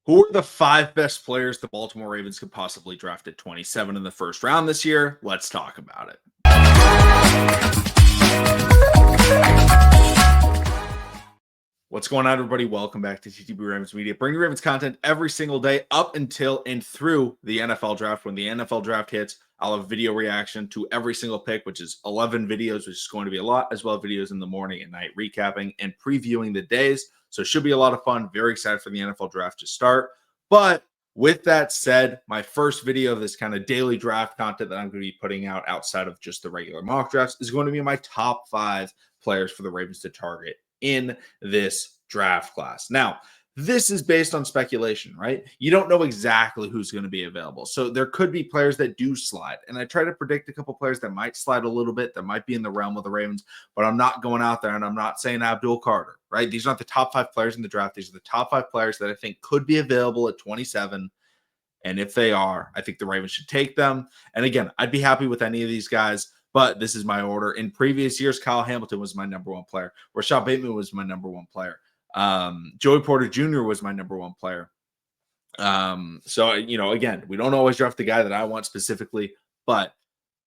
Who are the 5 best players the Baltimore Ravens could possibly draft at 27 in the first round this year? Let's talk about it. What's going on, everybody? Welcome back to TTB Ravens Media. Bring you Ravens content every single day up until and through the NFL draft. When the NFL draft hits, I'll have video reaction to every single pick, which is 11 videos, which is going to be a lot, as well as videos in the morning and night recapping and previewing the days. So it should be a lot of fun. Very excited for the NFL draft to start. But with that said, my first video of this kind of daily draft content that I'm going to be putting out outside of just the regular mock drafts is going to be my top 5 players for the Ravens to target in this draft class. Now, this is based on speculation, right? You don't know exactly who's going to be available. So there could be players that do slide. And I try to predict a couple players that might slide a little bit, that might be in the realm of the Ravens, but I'm not going out there and I'm not saying Abdul Carter, right? These aren't the top 5 players in the draft. These are the top 5 players that I think could be available at 27. And if they are, I think the Ravens should take them. And again, I'd be happy with any of these guys, but this is my order. In previous years, Kyle Hamilton was my number 1 player. Rashad Bateman was my number 1 player. Joey Porter Jr. was my number 1 player. So, again, we don't always draft the guy that I want specifically, but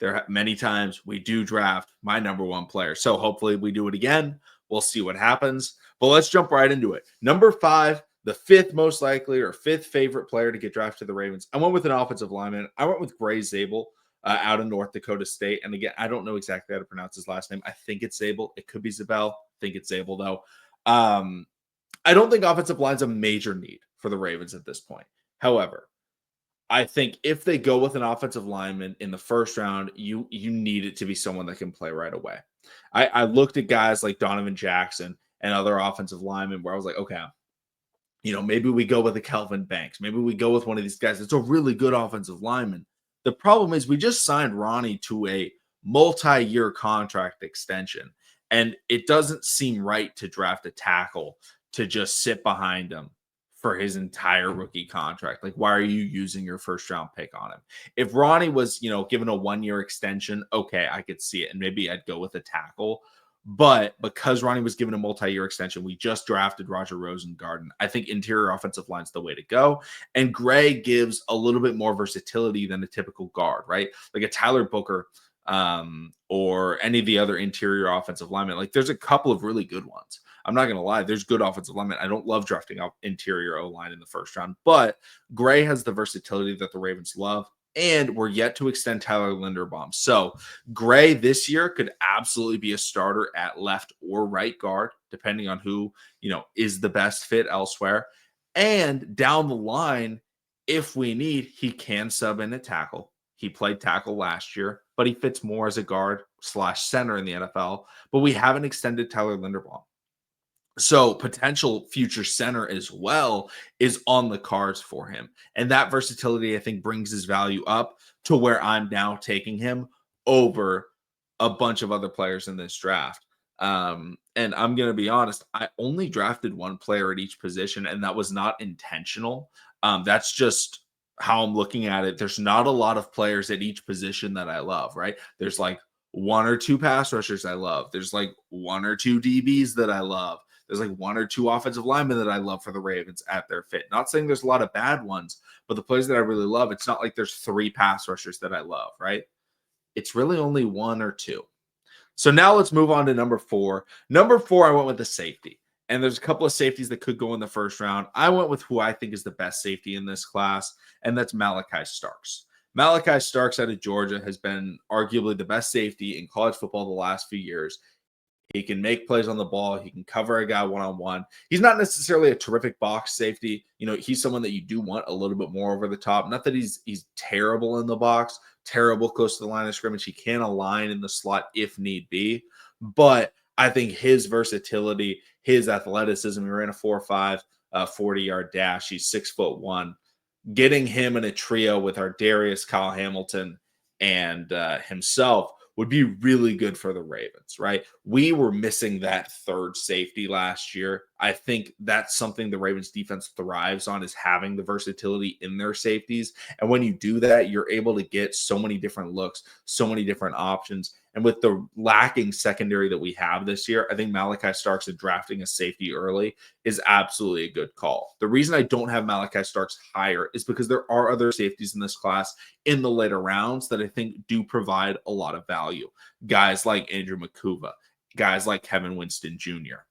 there are many times we do draft my number 1 player. So hopefully we do it again. We'll see what happens, but let's jump right into it. Number 5, the 5th most likely or 5th favorite player to get drafted to the Ravens. I went with an offensive lineman. I went with Gray Zabel. Out of North Dakota State. And again, I don't know exactly how to pronounce his last name. I think it's Zabel. It could be Zabel. I think it's Zabel, though. I don't think offensive line's a major need for the Ravens at this point. However, I think if they go with an offensive lineman in the first round, you need it to be someone that can play right away. I looked at guys like Donovan Jackson and other offensive linemen where I was like, okay, maybe we go with a Kelvin Banks. Maybe we go with one of these guys that's a really good offensive lineman. The problem is we just signed Ronnie to a multi-year contract extension, and it doesn't seem right to draft a tackle to just sit behind him for his entire rookie contract. Like, why are you using your first-round pick on him? If Ronnie was, given a 1-year extension, okay, I could see it, and maybe I'd go with a tackle. But because Ronnie was given a multi-year extension, we just drafted Roger Rosengarten. I think interior offensive line's the way to go. And Gray gives a little bit more versatility than a typical guard, right? Like a Tyler Booker or any of the other interior offensive linemen. Like there's a couple of really good ones. I'm not going to lie. There's good offensive linemen. I don't love drafting out interior O-line in the first round, but Gray has the versatility that the Ravens love. And we're yet to extend Tyler Linderbaum. So Gray this year could absolutely be a starter at left or right guard, depending on who, is the best fit elsewhere. And down the line, if we need, he can sub in a tackle. He played tackle last year, but he fits more as a guard / center in the NFL. But we haven't extended Tyler Linderbaum. So potential future center as well is on the cards for him. And that versatility, I think, brings his value up to where I'm now taking him over a bunch of other players in this draft. And I'm going to be honest, I only drafted 1 player at each position, and that was not intentional. That's just how I'm looking at it. There's not a lot of players at each position that I love, right? There's like 1 or 2 pass rushers I love. There's like 1 or 2 DBs that I love. There's like 1 or 2 offensive linemen that I love for the Ravens at their fit. Not saying there's a lot of bad ones, but the players that I really love, it's not like there's 3 pass rushers that I love, right? It's really only 1 or 2. So now let's move on to number 4. Number 4, I went with the safety. And there's a couple of safeties that could go in the first round. I went with who I think is the best safety in this class, and that's Malachi Starks. Malachi Starks out of Georgia has been arguably the best safety in college football the last few years. He can make plays on the ball. He can cover a guy one-on-one. He's not necessarily a terrific box safety. He's someone that you do want a little bit more over the top. Not that he's terrible in the box, terrible close to the line of scrimmage. He can align in the slot if need be. But I think his versatility, his athleticism, he ran a 4.5 40-yard dash. He's 6'1". Getting him in a trio with our Darius, Kyle Hamilton, and himself would be really good for the Ravens, right? We were missing that third safety last year. I think that's something the Ravens defense thrives on, is having the versatility in their safeties. And when you do that, you're able to get so many different looks, so many different options. And with the lacking secondary that we have this year, I think Malachi Starks and drafting a safety early is absolutely a good call. The reason I don't have Malachi Starks higher is because there are other safeties in this class in the later rounds that I think do provide a lot of value. Guys like Andrew Makuva, guys like Kevin Winston Jr.,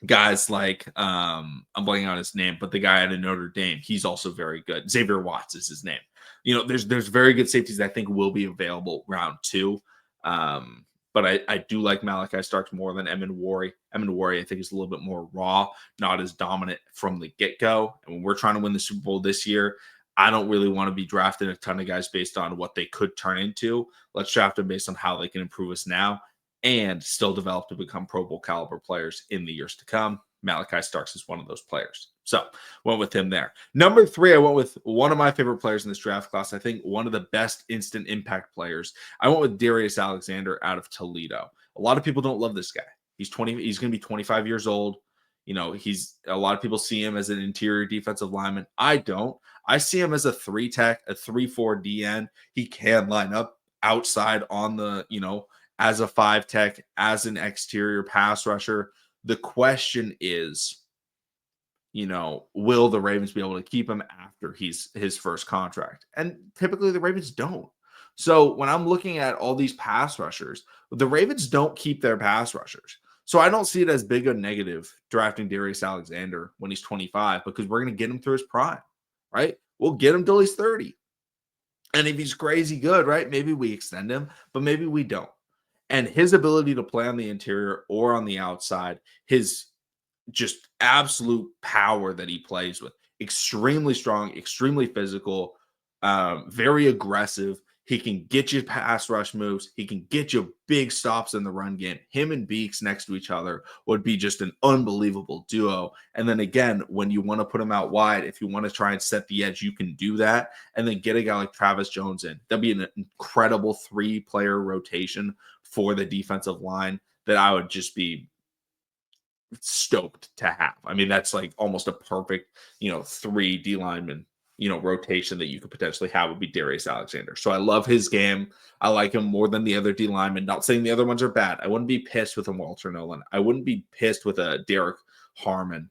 guys like I'm blanking on his name, but the guy out of Notre Dame, he's also very good. Xavier Watts is his name. There's very good safeties that I think will be available round two. But I do like Malachi Starks more than Emin Wari. Emin Wari, I think, is a little bit more raw, not as dominant from the get-go. And when we're trying to win the Super Bowl this year, I don't really want to be drafting a ton of guys based on what they could turn into. Let's draft them based on how they can improve us now and still develop to become Pro Bowl caliber players in the years to come. Malachi Starks is one of those players. So went with him there. Number 3, I went with one of my favorite players in this draft class. I think one of the best instant impact players. I went with Darius Alexander out of Toledo. A lot of people don't love this guy. He's going to be 25 years old. A lot of people see him as an interior defensive lineman. I don't. I see him as a 3-tech, a 3-4 DN. He can line up outside on the, as a 5-tech, as an exterior pass rusher. The question is, will the Ravens be able to keep him after his first contract? And typically the Ravens don't. So when I'm looking at all these pass rushers, the Ravens don't keep their pass rushers. So I don't see it as big a negative drafting Darius Alexander when he's 25, because we're going to get him through his prime, right? We'll get him till he's 30. And if he's crazy good, right, maybe we extend him, but maybe we don't. And his ability to play on the interior or on the outside, his just absolute power that he plays with, extremely strong, extremely physical, very aggressive. He can get you pass rush moves. He can get you big stops in the run game. Him and Beaks next to each other would be just an unbelievable duo. And then again, when you want to put him out wide, if you want to try and set the edge, you can do that. And then get a guy like Travis Jones in. That'd be an incredible 3-player rotation for the defensive line that I would just be stoked to have. I mean, that's like almost a perfect, 3 D lineman, rotation that you could potentially have would be Darius Alexander. So I love his game. I like him more than the other D linemen. Not saying the other ones are bad. I wouldn't be pissed with a Walter Nolan. I wouldn't be pissed with a Derek Harmon.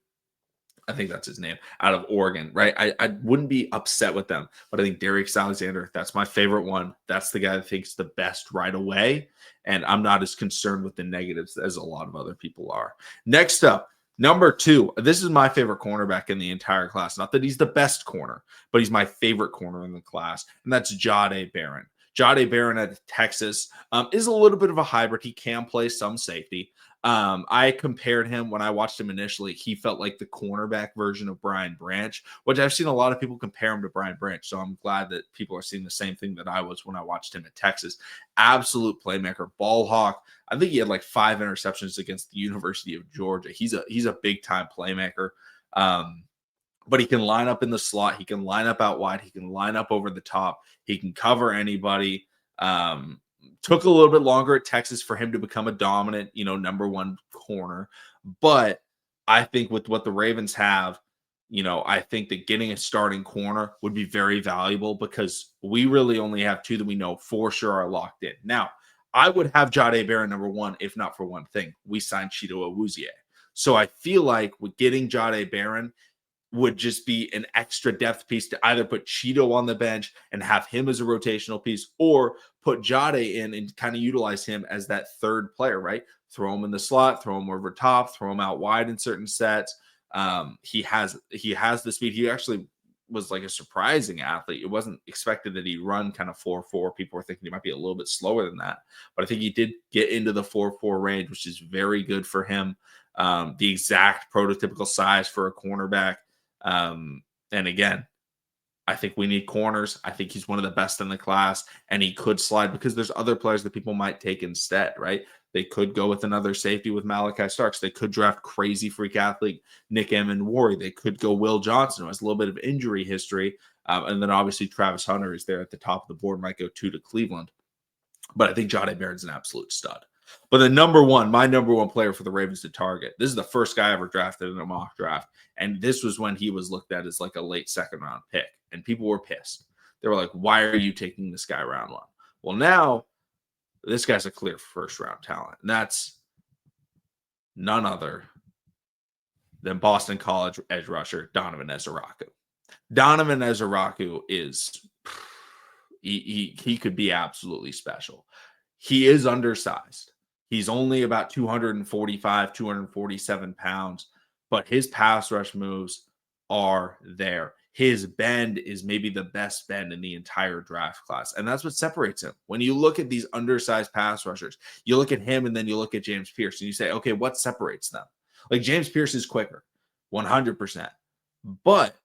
I think that's his name, out of Oregon, right? I wouldn't be upset with them, but I think Darius Alexander, that's my favorite one. That's the guy that thinks the best right away, and I'm not as concerned with the negatives as a lot of other people are. Next up, number 2. This is my favorite cornerback in the entire class. Not that he's the best corner, but he's my favorite corner in the class, and that's Jahdae Barron. Jahdae Barron at Texas is a little bit of a hybrid. He can play some safety. I compared him when I watched him initially. He felt like the cornerback version of Brian Branch, which I've seen a lot of people compare him to Brian Branch. So I'm glad that people are seeing the same thing that I was when I watched him at Texas. Absolute playmaker, ball hawk. I think he had like 5 interceptions against the University of Georgia. He's a big time playmaker. But he can line up in the slot. He can line up out wide. He can line up over the top. He can cover anybody. Took a little bit longer at Texas for him to become a dominant, number 1 corner. But I think with what the Ravens have, I think that getting a starting corner would be very valuable, because we really only have 2 that we know for sure are locked in. Now, I would have Jahdae Barron number 1, if not for one thing. We signed Chido Awuzie. So I feel like with getting Jahdae Barron would just be an extra depth piece to either put Cheeto on the bench and have him as a rotational piece, or put Jahdae in and kind of utilize him as that 3rd player, right? Throw him in the slot, throw him over top, throw him out wide in certain sets. He has the speed. He actually was like a surprising athlete. It wasn't expected that he'd run kind of 4.4. People were thinking he might be a little bit slower than that, but I think he did get into the 4.4 range, which is very good for him. The exact prototypical size for a cornerback. And again, I think we need corners. I think he's one of the best in the class, and he could slide because there's other players that people might take instead, right? They could go with another safety with Malachi Starks. They could draft crazy freak athlete Nick Emenwari. They could go Will Johnson, who has a little bit of injury history. And then obviously Travis Hunter is there at the top of the board, might go 2 to Cleveland. But I think Jahdae Barron's an absolute stud. But my number one player for the Ravens to target. This is the first guy I ever drafted in a mock draft. And this was when he was looked at as like a late second round pick. And people were pissed. They were like, why are you taking this guy round one? Well, now this guy's a clear first round talent. And that's none other than Boston College edge rusher Donovan Ezeraku. Donovan Ezeraku is he could be absolutely special. He is undersized. He's only about 245, 247 pounds, but his pass rush moves are there. His bend is maybe the best bend in the entire draft class. And that's what separates him. When you look at these undersized pass rushers, you look at him and then you look at James Pierce and you say, okay, what separates them? Like James Pierce is quicker, 100%. But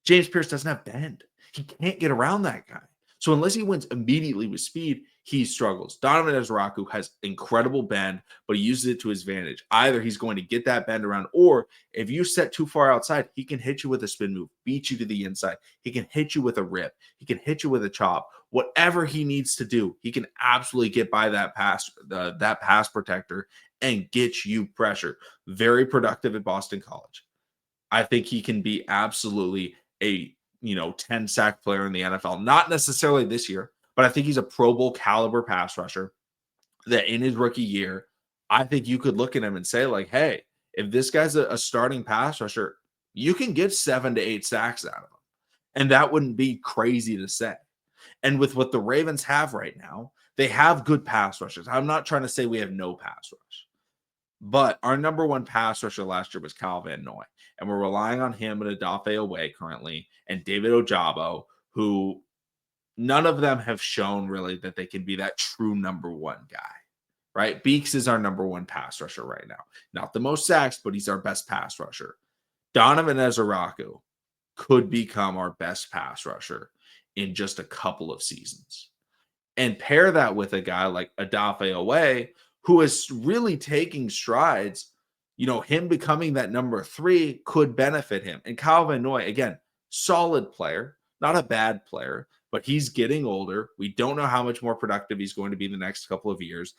James Pierce doesn't have bend. He can't get around that guy. So unless he wins immediately with speed, he struggles. Donovan Ezeraku has incredible bend, but he uses it to his advantage. Either he's going to get that bend around, or if you set too far outside, he can hit you with a spin move, beat you to the inside. He can hit you with a rip. He can hit you with a chop. Whatever he needs to do, he can absolutely get by that pass protector and get you pressure. Very productive at Boston College. I think he can be absolutely a 10 sack player in the NFL. Not necessarily this year, but I think he's a Pro Bowl caliber pass rusher that in his rookie year, I think you could look at him and say like, hey, if this guy's a starting pass rusher, you can get 7 to 8 sacks out of him. And that wouldn't be crazy to say. And with what the Ravens have right now, they have good pass rushers. I'm not trying to say we have no pass rush, but our number one pass rusher last year was Kyle Van Noy. And we're relying on him and Odafe Oweh currently and David Ojabo, who none of them have shown really that they can be that true number one guy, right? Beeks is our number one pass rusher right now. Not the most sacks, but he's our best pass rusher. Donovan Ezeraku could become our best pass rusher in just a couple of seasons. And pair that with a guy like Odafe Oweh, who is really taking strides. Him becoming that number 3 could benefit him. And Kyle Van Noy, again, solid player, not a bad player, but he's getting older. We don't know how much more productive he's going to be in the next couple of years.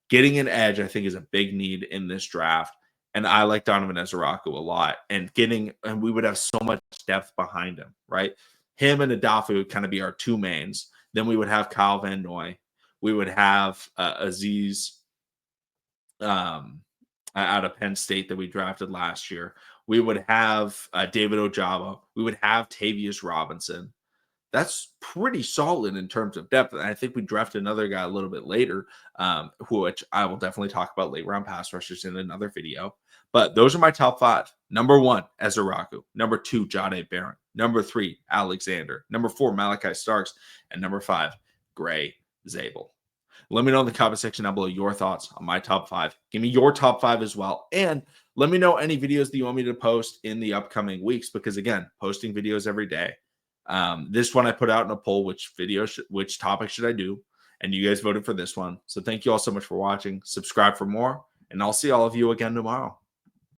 Getting an edge, I think, is a big need in this draft. And I like Donovan Ezeraku a lot. And we would have so much depth behind him, right? Him and Odafe would kind of be our two mains. Then we would have Kyle Van Noy. We would have Aziz out of Penn State that we drafted last year. We would have David Ojabo. We would have Tavius Robinson. That's pretty solid in terms of depth. And I think we drafted another guy a little bit later, which I will definitely talk about late round pass rushers in another video. But those are my top 5. Number 1, Ezeraku. Number 2, Jahdae Barron. Number 3, Alexander. Number 4, Malachi Starks. And number 5, Gray Zabel. Let me know in the comment section down below your thoughts on my top 5. Give me your top 5 as well. And let me know any videos that you want me to post in the upcoming weeks, because again, posting videos every day. This one I put out in a poll, which topic should I do? And you guys voted for this one. So thank you all so much for watching. Subscribe for more, and I'll see all of you again tomorrow.